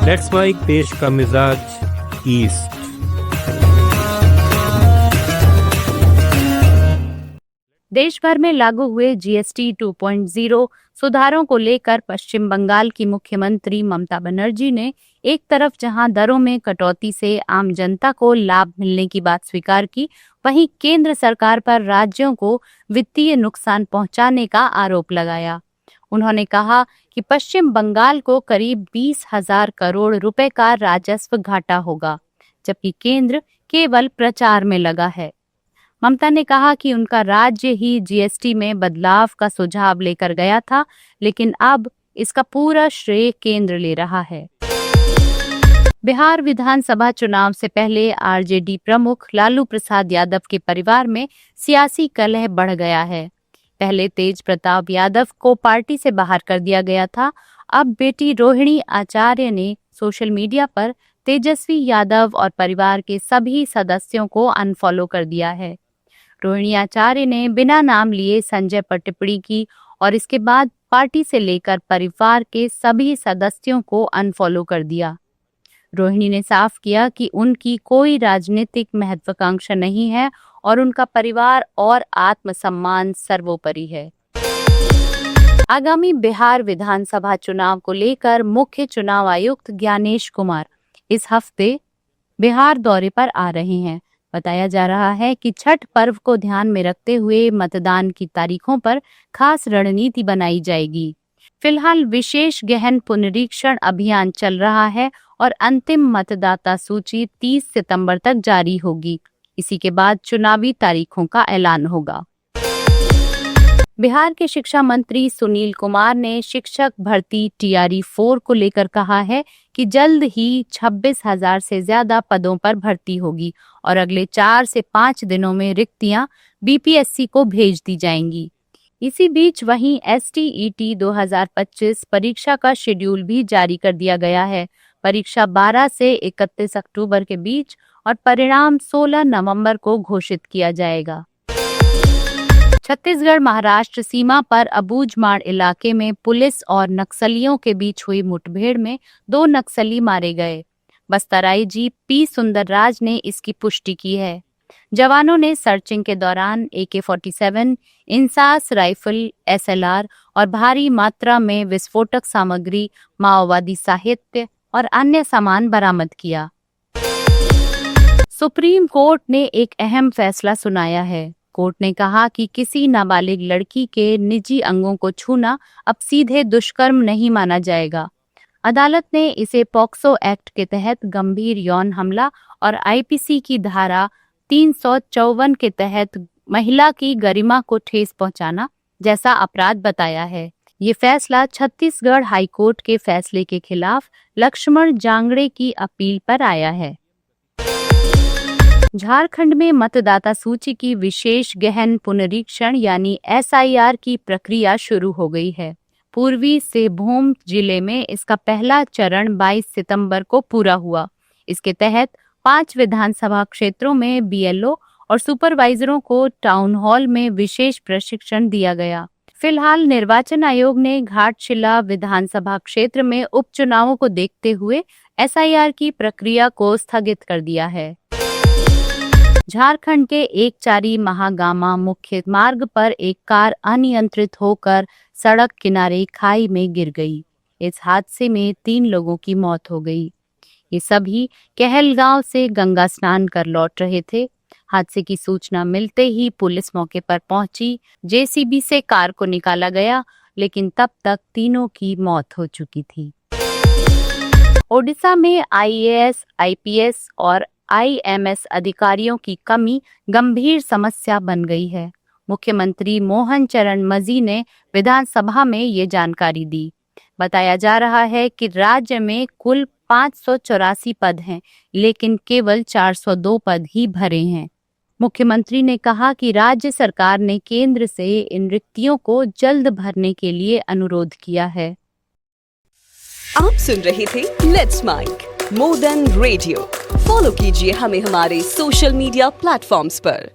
Let's mic देश का मिजाज ईस्ट। देश भर में लागू हुए जीएसटी 2.0 सुधारों को लेकर पश्चिम बंगाल की मुख्यमंत्री ममता बनर्जी ने एक तरफ जहां दरों में कटौती से आम जनता को लाभ मिलने की बात स्वीकार की, वहीं केंद्र सरकार पर राज्यों को वित्तीय नुकसान पहुंचाने का आरोप लगाया। उन्होंने कहा कि पश्चिम बंगाल को करीब 20,000 करोड़ रुपए का राजस्व घाटा होगा, जबकि केंद्र केवल प्रचार में लगा है। ममता ने कहा कि उनका राज्य ही जीएसटी में बदलाव का सुझाव लेकर गया था, लेकिन अब इसका पूरा श्रेय केंद्र ले रहा है। बिहार विधानसभा चुनाव से पहले आरजेडी प्रमुख लालू प्रसाद यादव के परिवार में सियासी कलह बढ़ गया है। पहले तेज प्रताप यादव को पार्टी से बाहर कर दिया गया था। अब बेटी रोहिणी आचार्य ने सोशल मीडिया पर तेजस्वी यादव और परिवार के सभी सदस्यों को अनफॉलो कर दिया है। रोहिणी आचार्य ने बिना नाम लिए संजय पर टिप्पणी की और इसके बाद पार्टी से लेकर परिवार के सभी सदस्यों को अनफॉलो कर दिया। रोहिणी ने साफ किया कि उनकी कोई राजनीतिक महत्वाकांक्षा नहीं है और उनका परिवार और आत्मसम्मान सर्वोपरि है। आगामी बिहार विधानसभा चुनाव को लेकर मुख्य चुनाव आयुक्त ज्ञानेश कुमार इस हफ्ते बिहार दौरे पर आ रहे हैं। बताया जा रहा है कि छठ पर्व को ध्यान में रखते हुए मतदान की तारीखों पर खास रणनीति बनाई जाएगी। फिलहाल विशेष गहन पुनरीक्षण अभियान चल रहा है और अंतिम मतदाता सूची 30 सितंबर तक जारी होगी। इसी के बाद चुनावी तारीखों का ऐलान होगा। बिहार के शिक्षा मंत्री सुनील कुमार ने शिक्षक भर्ती टीआरई 4 को लेकर कहा है कि जल्द ही 26,000 से ज्यादा पदों पर भर्ती होगी और अगले 4 से 5 दिनों में रिक्तियां बीपीएससी को भेज दी जाएंगी। इसी बीच वहीं एसटीईटी 2025 परीक्षा का शेड्यूल भी जारी कर दिया गया है। परीक्षा 12 से 31 अक्टूबर के बीच और परिणाम 16 नवंबर को घोषित किया जाएगा। छत्तीसगढ़ महाराष्ट्र सीमा पर अबूझमाड़ इलाके में पुलिस और नक्सलियों के बीच हुई मुठभेड़ में 2 नक्सली मारे गए। बस्तर आईजी पी सुंदरराज ने इसकी पुष्टि की है। जवानों ने सर्चिंग के दौरान AK-47, इंसास राइफल, SLR और भारी मात्रा में विस्फोटक सामग्री, माओवादी साहित्य और अन्य सामान बरामद किया। सुप्रीम कोर्ट ने एक अहम फैसला सुनाया है। कोर्ट ने कहा कि किसी नाबालिग लड़की के निजी अंगों को छूना अब सीधे दुष्कर्म नहीं माना जाएगा। अदालत ने इसे पॉक्सो एक्ट के तहत गंभीर यौन हमला और आईपीसी की धारा 354 के तहत महिला की गरिमा को ठेस पहुंचाना जैसा अपराध बताया है। ये फैसला छत्तीसगढ़ हाईकोर्ट के फैसले के खिलाफ लक्ष्मण जांगड़े की अपील पर आया है। झारखंड में मतदाता सूची की विशेष गहन पुनरीक्षण यानी SIR की प्रक्रिया शुरू हो गई है। पूर्वी सिंहभूम जिले में इसका पहला चरण 22 सितंबर को पूरा हुआ। इसके तहत 5 विधानसभा क्षेत्रों में BLO और सुपरवाइजरों को टाउन हॉल में विशेष प्रशिक्षण दिया गया। फिलहाल निर्वाचन आयोग ने घाटशिला विधानसभा क्षेत्र में उपचुनावों को देखते हुए SIR की प्रक्रिया को स्थगित कर दिया है। झारखंड के एकचारी महागामा मुख्य मार्ग पर एक कार अनियंत्रित होकर सड़क किनारे खाई में गिर गई। इस हादसे में 3 लोगों की मौत हो गई। ये सभी कहलगांव से गंगा स्नान कर लौट रहे थे। हादसे की सूचना मिलते ही पुलिस मौके पर पहुंची। जेसीबी से कार को निकाला गया, लेकिन तब तक तीनों की मौत हो चुकी थी। ओडिशा में IAS, IPS और IMS अधिकारियों की कमी गंभीर समस्या बन गई है। मुख्यमंत्री मोहन चरण मजी ने विधानसभा में ये जानकारी दी। बताया जा रहा है कि राज्य में कुल 584 पद हैं, लेकिन केवल 402 पद ही भरे हैं। मुख्यमंत्री ने कहा कि राज्य सरकार ने केंद्र से इन रिक्तियों को जल्द भरने के लिए अनुरोध किया है। आप सुन रहे थे let's mike more than radio. Follow कीजिए हमें हमारे सोशल मीडिया प्लेटफॉर्म्स पर।